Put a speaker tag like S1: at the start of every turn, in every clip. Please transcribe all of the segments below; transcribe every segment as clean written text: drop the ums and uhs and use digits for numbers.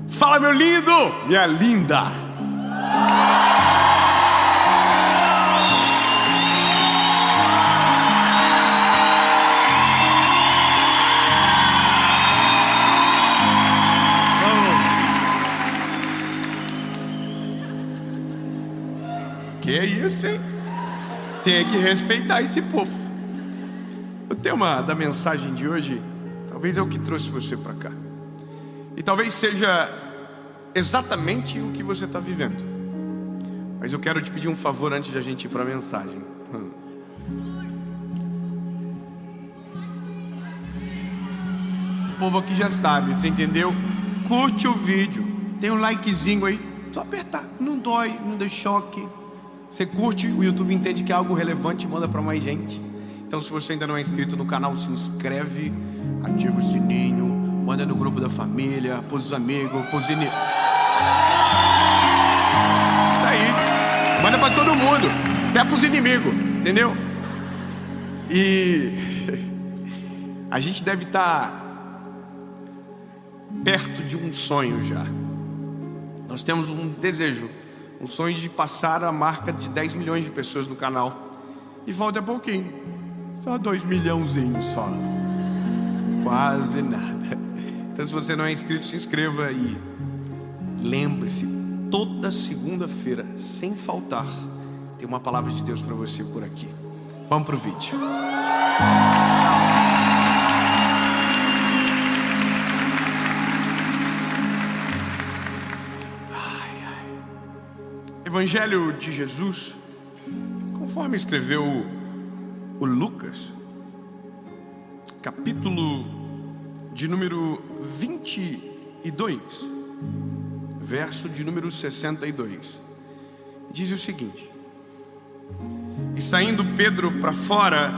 S1: Fala, meu lindo, minha linda. Que é isso, hein? Tem que respeitar esse povo. O tema da mensagem de hoje talvez é o que trouxe você para cá. E talvez seja exatamente o que você está vivendo. Mas eu quero te pedir um favor antes de a gente ir para a mensagem. O povo aqui já sabe, você entendeu? Curte o vídeo, tem um likezinho aí, só apertar, não dói, não dá choque. Você curte, o YouTube entende que é algo relevante e manda para mais gente. Então, se você ainda não é inscrito no canal, se inscreve, ativa o sininho, manda no grupo da família, pôs os amigos, pôs Isso aí, manda para todo mundo, até pros inimigos, entendeu? E a gente deve estar perto de um sonho já. Nós temos um desejo, um sonho de passar a marca de 10 milhões de pessoas no canal. E falta pouquinho, só 2 milhãozinhos só, quase nada. Então, se você não é inscrito, se inscreva e lembre-se, toda segunda-feira, sem faltar, tem uma palavra de Deus para você por aqui. Vamos pro vídeo. Evangelho de Jesus, conforme escreveu o Lucas, capítulo de número 22, verso de número 62, diz o seguinte: e saindo Pedro para fora,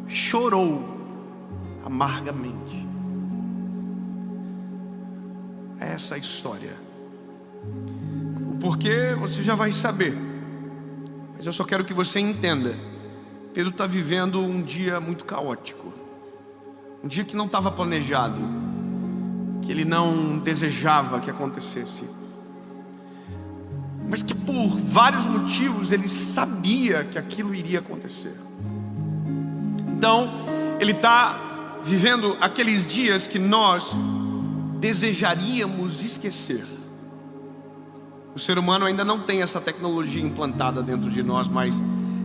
S1: chorou amargamente. Essa é a história. Porque você já vai saber, mas eu só quero que você entenda. Pedro está vivendo um dia muito caótico, um dia que não estava planejado, que ele não desejava que acontecesse, mas que por vários motivos ele sabia que aquilo iria acontecer. Então ele está vivendo aqueles dias que nós desejaríamos esquecer. O ser humano ainda não tem essa tecnologia implantada dentro de nós, mas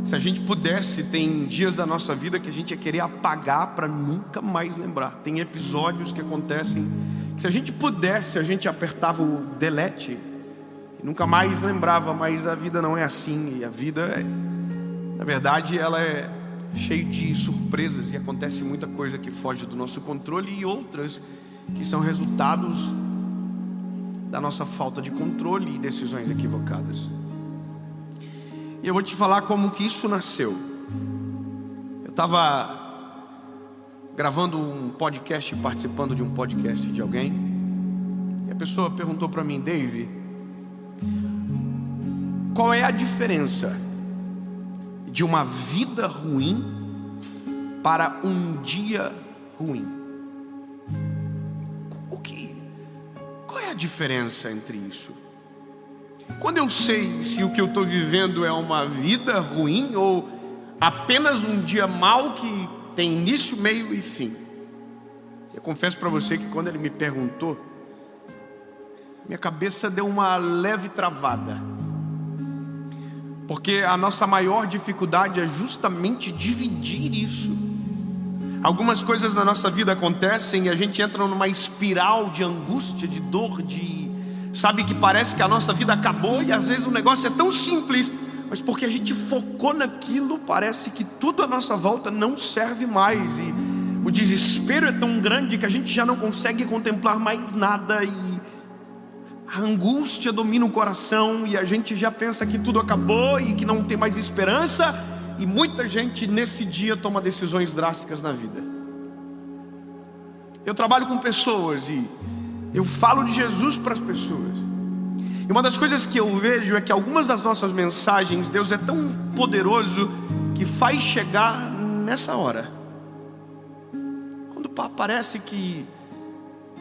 S1: se a gente pudesse, tem dias da nossa vida que a gente ia querer apagar para nunca mais lembrar. Tem episódios que acontecem que, se a gente pudesse, a gente apertava o delete e nunca mais lembrava. Mas a vida não é assim. E a vida, na verdade, ela é cheia de surpresas, e acontece muita coisa que foge do nosso controle, e outras que são resultados da nossa falta de controle e decisões equivocadas. E eu vou te falar como que isso nasceu. Eu estava gravando um podcast, participando de um podcast de alguém, e a pessoa perguntou para mim: Dave, qual é a diferença de uma vida ruim para um dia ruim? Qual é a diferença entre isso? Quando eu sei se o que eu estou vivendo é uma vida ruim ou apenas um dia mau que tem início, meio e fim? Eu confesso para você que quando ele me perguntou, minha cabeça deu uma leve travada, porque a nossa maior dificuldade é justamente dividir isso. Algumas coisas na nossa vida acontecem e a gente entra numa espiral de angústia, de dor, sabe, que parece que a nossa vida acabou, e às vezes o negócio é tão simples, mas porque a gente focou naquilo, parece que tudo à nossa volta não serve mais, e o desespero é tão grande que a gente já não consegue contemplar mais nada, e a angústia domina o coração, e a gente já pensa que tudo acabou e que não tem mais esperança. E muita gente nesse dia toma decisões drásticas na vida. Eu trabalho com pessoas e eu falo de Jesus para as pessoas. E uma das coisas que eu vejo é que algumas das nossas mensagens, Deus é tão poderoso que faz chegar nessa hora, quando parece que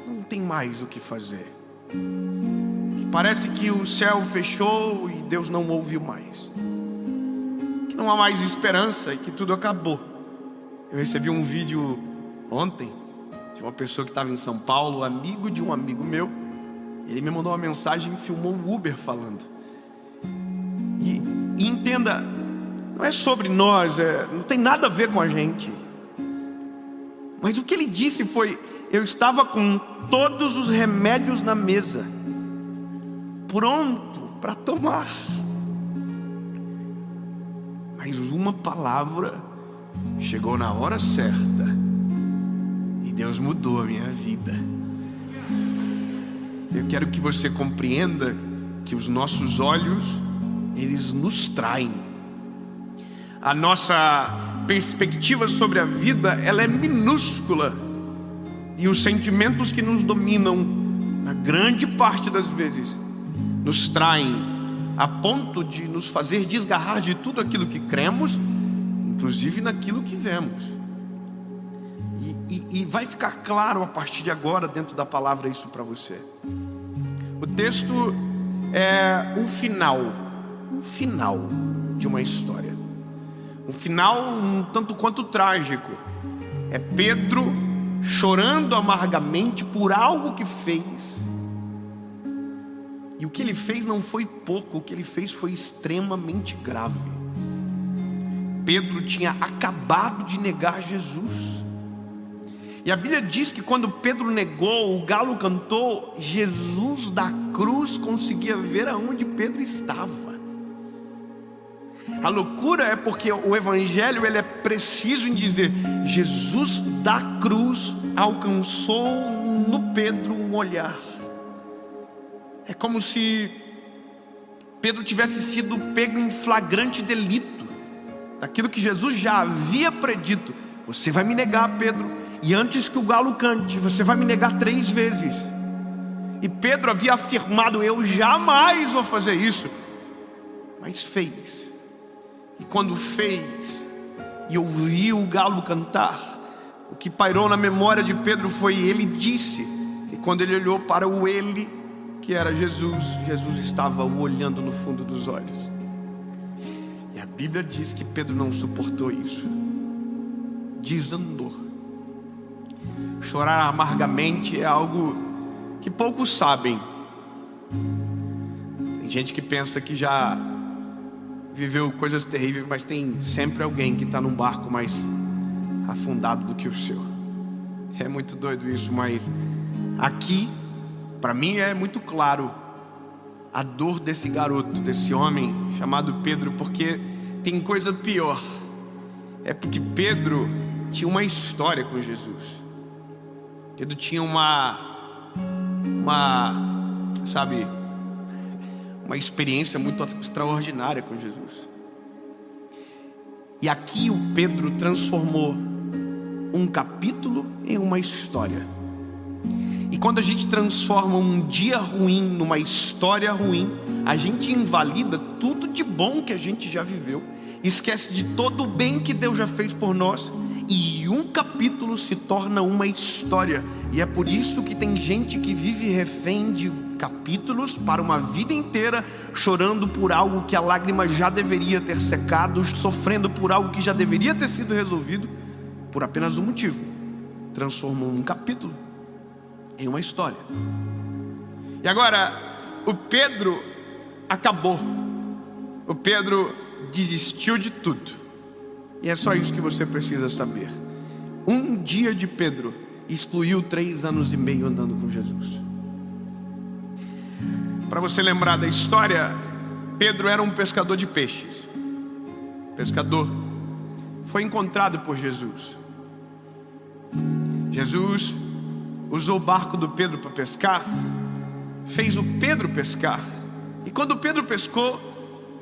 S1: não tem mais o que fazer. Que parece que o céu fechou e Deus não ouviu mais. Que não há mais esperança e que tudo acabou. Eu recebi um vídeo ontem de uma pessoa que estava em São Paulo, amigo de um amigo meu. Ele me mandou uma mensagem e filmou o Uber falando. E entenda, não é sobre nós, não tem nada a ver com a gente. Mas o que ele disse foi: eu estava com todos os remédios na mesa, pronto para tomar, mas uma palavra chegou na hora certa e Deus mudou a minha vida. Eu quero que você compreenda que os nossos olhos, eles nos traem. A nossa perspectiva sobre a vida, ela é minúscula. E os sentimentos que nos dominam, na grande parte das vezes, nos traem a ponto de nos fazer desgarrar de tudo aquilo que cremos, inclusive naquilo que vemos. E vai ficar claro a partir de agora, dentro da palavra, isso para você. O texto é um final de uma história. Um final um tanto quanto trágico. É Pedro chorando amargamente por algo que fez. E o que ele fez não foi pouco, o que ele fez foi extremamente grave. Pedro tinha acabado de negar Jesus. E a Bíblia diz que quando Pedro negou, o galo cantou, Jesus da cruz conseguia ver aonde Pedro estava. A loucura é porque o Evangelho, ele é preciso em dizer: Jesus da cruz alcançou no Pedro um olhar. É como se Pedro tivesse sido pego em flagrante delito daquilo que Jesus já havia predito: você vai me negar, Pedro, e antes que o galo cante, você vai me negar 3 vezes. E Pedro havia afirmado: eu jamais vou fazer isso. Mas fez. E quando fez e ouviu o galo cantar, o que pairou na memória de Pedro foi: ele disse. E quando ele olhou para o ele, que era Jesus, Jesus estava o olhando no fundo dos olhos. E a Bíblia diz que Pedro não suportou isso, desandou. Chorar amargamente é algo que poucos sabem. Tem gente que pensa que já viveu coisas terríveis, mas tem sempre alguém que está num barco mais afundado do que o seu. É muito doido isso, mas aqui, para mim, é muito claro a dor desse garoto, desse homem chamado Pedro, porque tem coisa pior. É porque Pedro tinha uma história com Jesus. Pedro tinha uma experiência muito extraordinária com Jesus. E aqui o Pedro transformou um capítulo em uma história. E quando a gente transforma um dia ruim numa história ruim, a gente invalida tudo de bom que a gente já viveu, esquece de todo o bem que Deus já fez por nós, e um capítulo se torna uma história. E é por isso que tem gente que vive refém de capítulos para uma vida inteira, chorando por algo que a lágrima já deveria ter secado, sofrendo por algo que já deveria ter sido resolvido, por apenas um motivo: transformou um capítulo em uma história. E agora, o Pedro acabou. O Pedro desistiu de tudo. E é só isso que você precisa saber. Um dia de Pedro excluiu 3 anos e meio andando com Jesus. Para você lembrar da história, Pedro era um pescador de peixes. Pescador. Foi encontrado por Jesus. Jesus usou o barco do Pedro para pescar, fez o Pedro pescar. E quando Pedro pescou,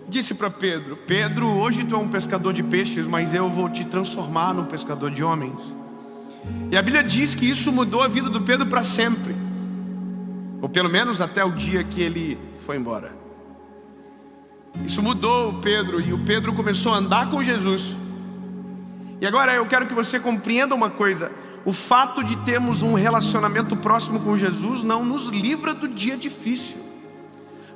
S1: disse para Pedro: Pedro, hoje tu é um pescador de peixes, mas eu vou te transformar num pescador de homens. E a Bíblia diz que isso mudou a vida do Pedro para sempre, ou pelo menos até o dia que ele foi embora. Isso mudou o Pedro, e o Pedro começou a andar com Jesus. E agora eu quero que você compreenda uma coisa: o fato de termos um relacionamento próximo com Jesus não nos livra do dia difícil.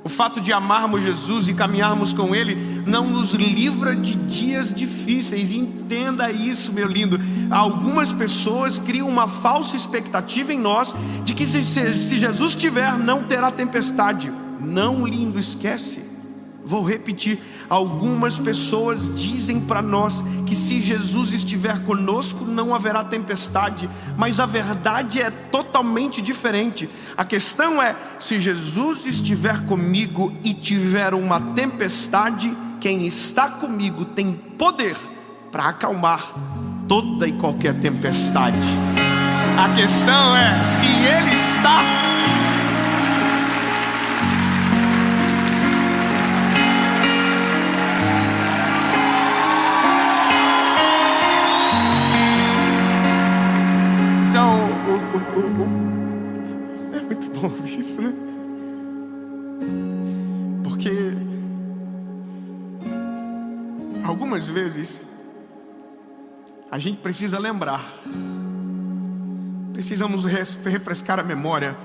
S1: O fato de amarmos Jesus e caminharmos com Ele não nos livra de dias difíceis. Entenda isso, meu lindo. Algumas pessoas criam uma falsa expectativa em nós de que se Jesus estiver, não terá tempestade. Não, lindo, esquece. Vou repetir. Algumas pessoas dizem para nós que se Jesus estiver conosco não haverá tempestade, mas a verdade é totalmente diferente. A questão é, se Jesus estiver comigo e tiver uma tempestade, quem está comigo tem poder para acalmar toda e qualquer tempestade. A questão é, se Ele está... É muito bom isso, né? Porque algumas vezes a gente precisa lembrar, precisamos refrescar a memória,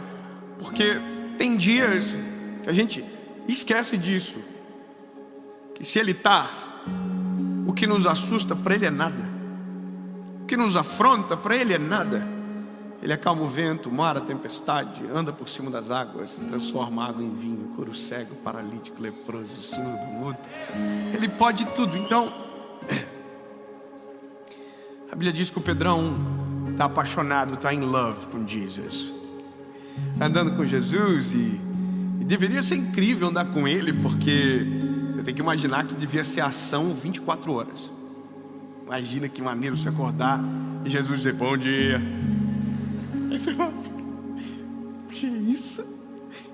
S1: porque tem dias que a gente esquece disso, que se Ele está, o que nos assusta para Ele é nada, o que nos afronta para Ele é nada. Ele acalma o vento, o mar, a tempestade, anda por cima das águas, transforma água em vinho, cura o cego, paralítico, leproso, surdo, mudo. Ele pode tudo. Então, a Bíblia diz que o Pedrão está apaixonado, está in love com Jesus, andando com Jesus, e deveria ser incrível andar com Ele, porque você tem que imaginar que devia ser ação 24 horas. Imagina que maneiro você acordar e Jesus dizer bom dia. Aí você fala, que isso?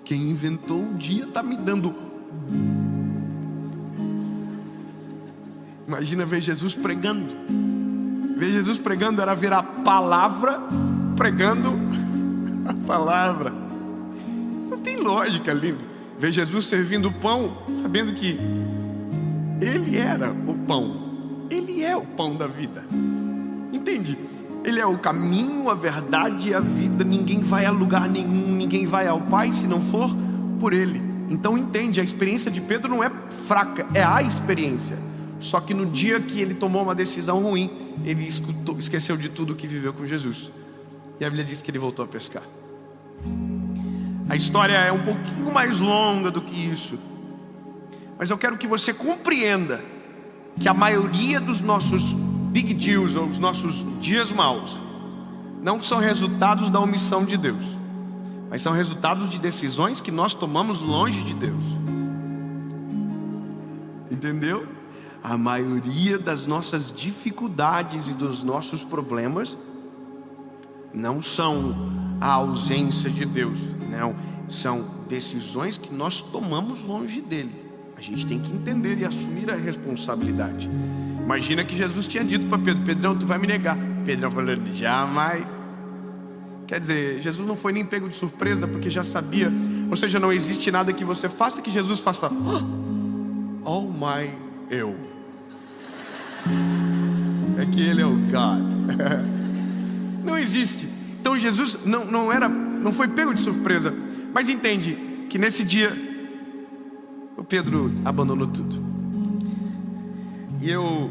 S1: Quem inventou o dia está me dando. Imagina ver Jesus pregando. Ver Jesus pregando era ver a palavra pregando a palavra. Não tem lógica, lindo. Ver Jesus servindo o pão, sabendo que Ele era o pão. Ele é o pão da vida. Entende? Ele é o caminho, a verdade e a vida. Ninguém vai a lugar nenhum, ninguém vai ao Pai se não for por Ele. Então entende, a experiência de Pedro não é fraca, é a experiência. Só que no dia que ele tomou uma decisão ruim, ele esqueceu de tudo que viveu com Jesus. E a Bíblia diz que ele voltou a pescar. A história é um pouquinho mais longa do que isso, mas eu quero que você compreenda que a maioria dos nossos big deals, ou os nossos dias maus, não são resultados da omissão de Deus, mas são resultados de decisões que nós tomamos longe de Deus. Entendeu? A maioria das nossas dificuldades e dos nossos problemas não são a ausência de Deus, não, são decisões que nós tomamos longe dele. A gente tem que entender e assumir a responsabilidade. Imagina que Jesus tinha dito para Pedro: Pedrão, tu vai me negar. Pedrão falou: jamais. Quer dizer, Jesus não foi nem pego de surpresa, porque já sabia. Ou seja, não existe nada que você faça que Jesus faça. Oh my, eu. É que Ele é o God. Não existe. Então Jesus não foi pego de surpresa. Mas entende que nesse dia o Pedro abandonou tudo. E eu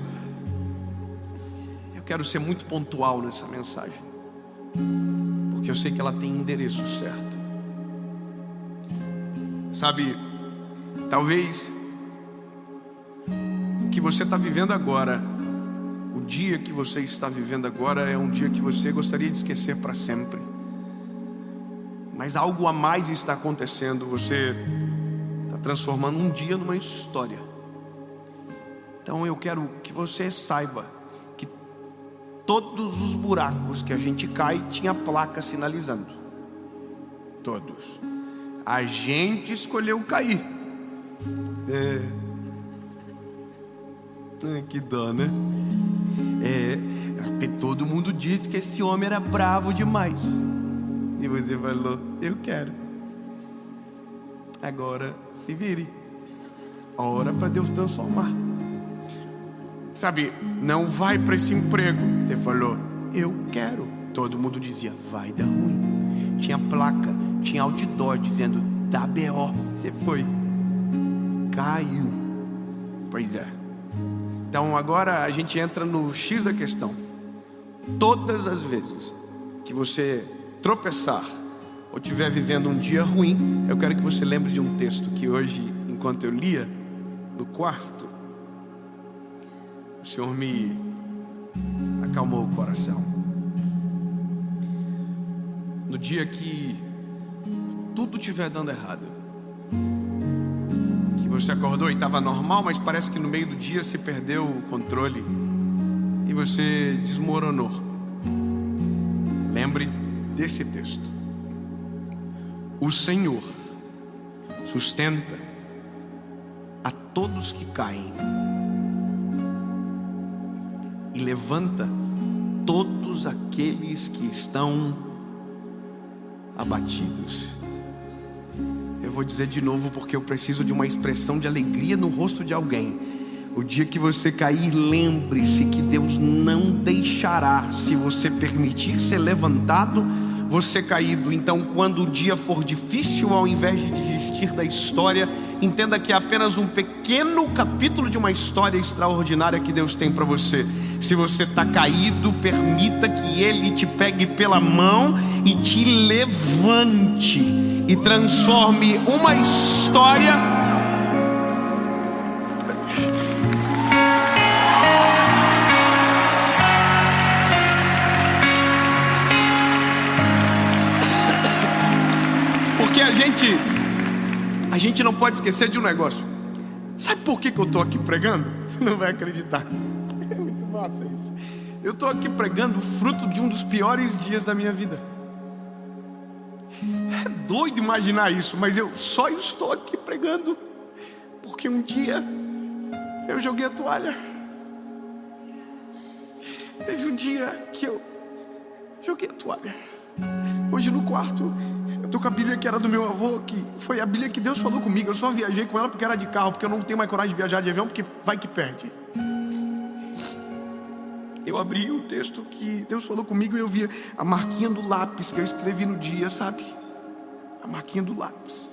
S1: quero ser muito pontual nessa mensagem, porque eu sei que ela tem endereço certo. Sabe, talvez o que você está vivendo agora, o dia que você está vivendo agora, é um dia que você gostaria de esquecer para sempre. Mas algo a mais está acontecendo. Você está transformando um dia numa história. Então eu quero que você saiba que todos os buracos que a gente cai tinha placa sinalizando. Todos. A gente escolheu cair. Que dó, né? Todo mundo disse que esse homem era bravo demais. E você falou: eu quero. Agora se vire. Ora para Deus transformar. Sabe, não vai para esse emprego. Você falou: eu quero. todo mundo dizia: vai dar ruim. Tinha placa, tinha outdoor dizendo: dá BO. Você foi, caiu. Pois é. Então agora a gente entra no X da questão. Todas as vezes que você tropeçar ou estiver vivendo um dia ruim, eu quero que você lembre de um texto que hoje, enquanto eu lia no quarto, o Senhor me acalmou o coração. No dia que tudo estiver dando errado, que você acordou e estava normal, mas parece que no meio do dia se perdeu o controle e você desmoronou, lembre desse texto: o Senhor sustenta a todos que caem e levanta todos aqueles que estão abatidos. Eu vou dizer de novo porque eu preciso de uma expressão de alegria no rosto de alguém. O dia que você cair, lembre-se que Deus não deixará, se você permitir ser levantado, você caído. Então, quando o dia for difícil, ao invés de desistir da história, entenda que é apenas um pequeno capítulo de uma história extraordinária que Deus tem para você. Se você está caído, permita que Ele te pegue pela mão e te levante e transforme uma história. Porque a gente não pode esquecer de um negócio. Sabe por que eu estou aqui pregando? Você não vai acreditar. É muito massa isso. Eu estou aqui pregando o fruto de um dos piores dias da minha vida. É doido imaginar isso, mas eu só estou aqui pregando porque um dia eu joguei a toalha. Teve um dia que eu joguei a toalha. Hoje no quarto eu estou com a Bíblia que era do meu avô, que foi a Bíblia que Deus falou comigo. Eu só viajei com ela porque era de carro, porque eu não tenho mais coragem de viajar de avião, porque vai que perde. Eu abri o texto que Deus falou comigo e eu vi a marquinha do lápis que eu escrevi no dia, sabe? A marquinha do lápis.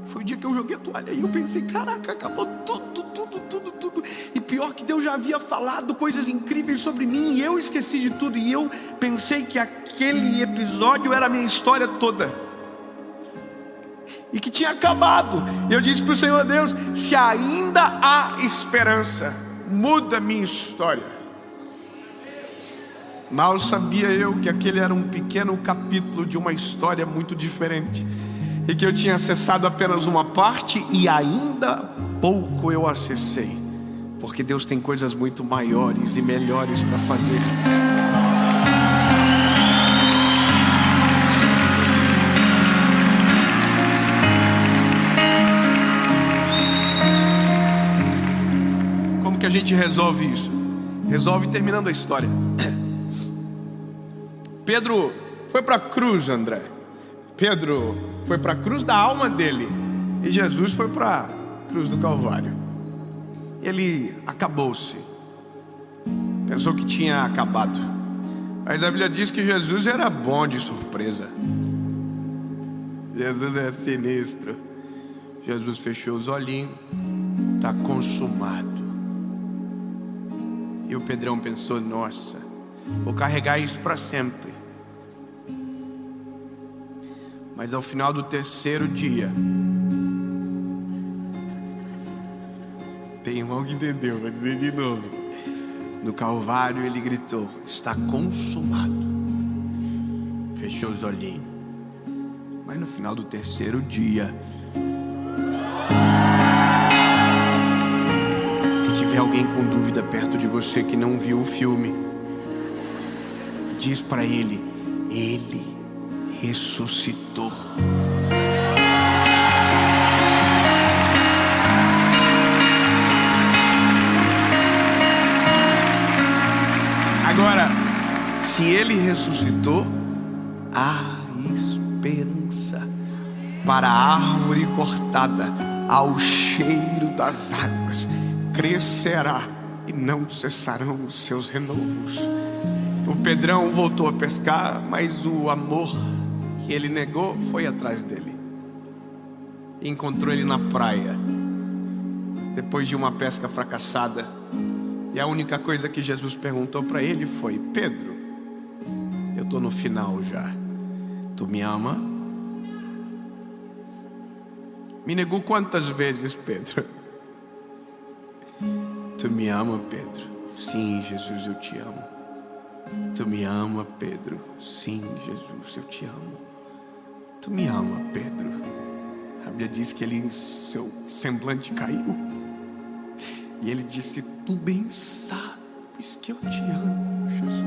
S1: Foi o dia que eu joguei a toalha e eu pensei: caraca, acabou tudo. E pior que Deus já havia falado coisas incríveis sobre mim e eu esqueci de tudo. E eu pensei que aquele episódio era a minha história toda e que tinha acabado. E eu disse para o Senhor: Deus, se ainda há esperança, muda a minha história. Mal sabia eu que aquele era um pequeno capítulo de uma história muito diferente, e que eu tinha acessado apenas uma parte e ainda pouco eu acessei, porque Deus tem coisas muito maiores e melhores para fazer. Como que a gente resolve isso? Resolve terminando a história. Pedro foi para a cruz, André. Pedro foi para a cruz da alma dele, e Jesus foi para a cruz do Calvário. Ele acabou-se. Pensou que tinha acabado, mas a Bíblia diz que Jesus era bom de surpresa. Jesus é sinistro. Jesus fechou os olhinhos. Está consumado. E o Pedrão pensou: nossa, vou carregar isso para sempre. Mas ao final do terceiro dia, tem irmão que entendeu, vou dizer de novo. No Calvário ele gritou: está consumado. Fechou os olhinhos. Mas no final do terceiro dia, se tiver alguém com dúvida perto de você que não viu o filme, diz para ele: ele ressuscitou. Agora, se ele ressuscitou, há esperança para a árvore cortada ao cheiro das águas, crescerá e não cessarão os seus renovos. O Pedrão voltou a pescar, mas o amor que ele negou foi atrás dele. E encontrou ele na praia, depois de uma pesca fracassada. E a única coisa que Jesus perguntou para ele foi: Pedro, eu estou no final já, tu me ama? Me negou quantas vezes, Pedro? Tu me ama, Pedro? Sim, Jesus, eu te amo. Tu me ama, Pedro? Sim, Jesus, eu te amo. Tu me ama, Pedro? A Bíblia diz que seu semblante caiu. E ele disse: tu bem sabes que eu te amo, Jesus.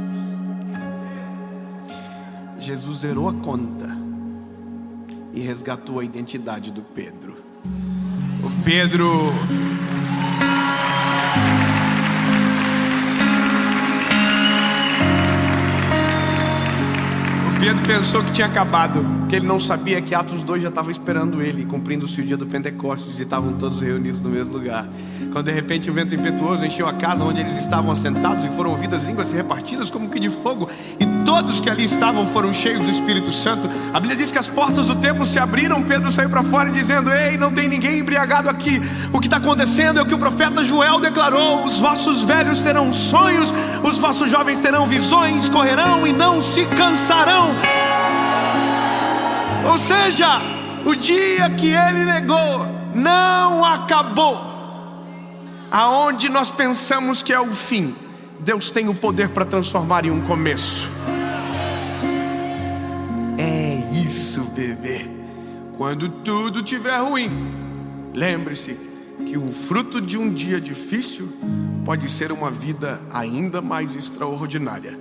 S1: Jesus zerou a conta e resgatou a identidade do Pedro. O Pedro pensou que tinha acabado, que ele não sabia que Atos 2 já estava esperando ele, cumprindo-se o dia do Pentecostes, e estavam todos reunidos no mesmo lugar. Quando de repente um vento impetuoso encheu a casa onde eles estavam assentados, e foram ouvidas línguas repartidas como que de fogo, e todos que ali estavam foram cheios do Espírito Santo. A Bíblia diz que as portas do templo se abriram. Pedro saiu para fora dizendo: ei, não tem ninguém embriagado aqui. O que está acontecendo é o que o profeta Joel declarou: os vossos velhos terão sonhos, os vossos jovens terão visões, correrão e não se cansarão. Ou seja, o dia que ele negou não acabou. Aonde nós pensamos que é o fim, Deus tem o poder para transformar em um começo. É isso, bebê. Quando tudo estiver ruim, lembre-se que o fruto de um dia difícil pode ser uma vida ainda mais extraordinária.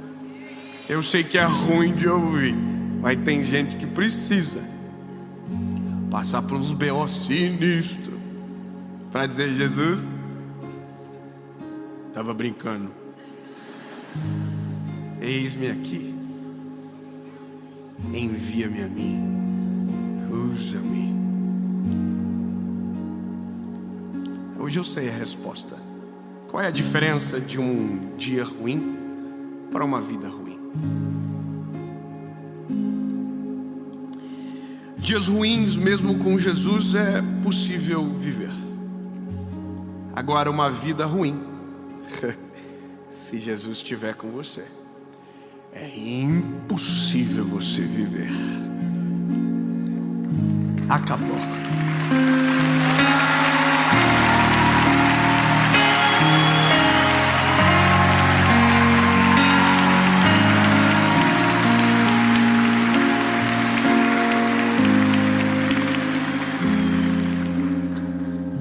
S1: Eu sei que é ruim de ouvir, mas tem gente que precisa passar por uns B.O. sinistros para dizer: Jesus, estava brincando, eis-me aqui, envia-me a mim, usa-me. Hoje eu sei a resposta. Qual é a diferença de um dia ruim para uma vida ruim? Dias ruins, mesmo com Jesus, é possível viver. Agora, uma vida ruim, se Jesus estiver com você, é impossível você viver. Acabou.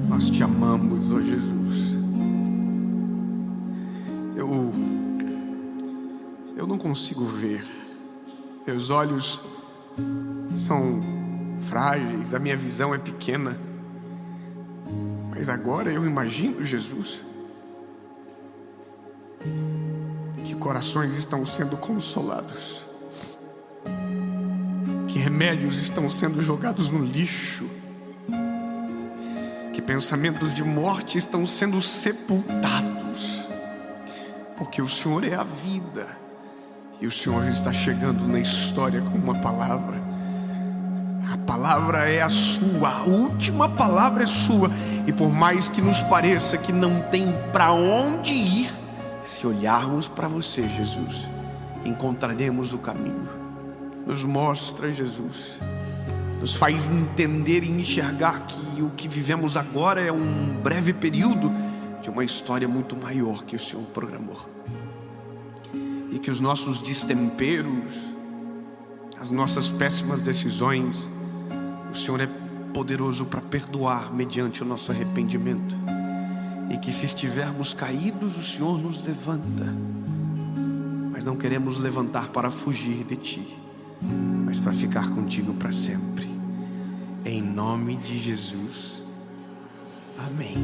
S1: Nós te amamos, ó Jesus. Eu não consigo ver. Meus olhos são frágeis, a minha visão é pequena. Mas agora eu imagino, Jesus, que corações estão sendo consolados, que remédios estão sendo jogados no lixo, que pensamentos de morte estão sendo sepultados, porque o Senhor é a vida. E o Senhor está chegando na história com uma palavra. A palavra é a sua, a última palavra é sua. E por mais que nos pareça que não tem para onde ir, se olharmos para você, Jesus, encontraremos o caminho. Nos mostra, Jesus, nos faz entender e enxergar que o que vivemos agora é um breve período de uma história muito maior que o Senhor programou. E que os nossos destemperos, as nossas péssimas decisões, o Senhor é poderoso para perdoar mediante o nosso arrependimento. E que se estivermos caídos, o Senhor nos levanta. Mas não queremos levantar para fugir de Ti, mas para ficar contigo para sempre. Em nome de Jesus. Amém.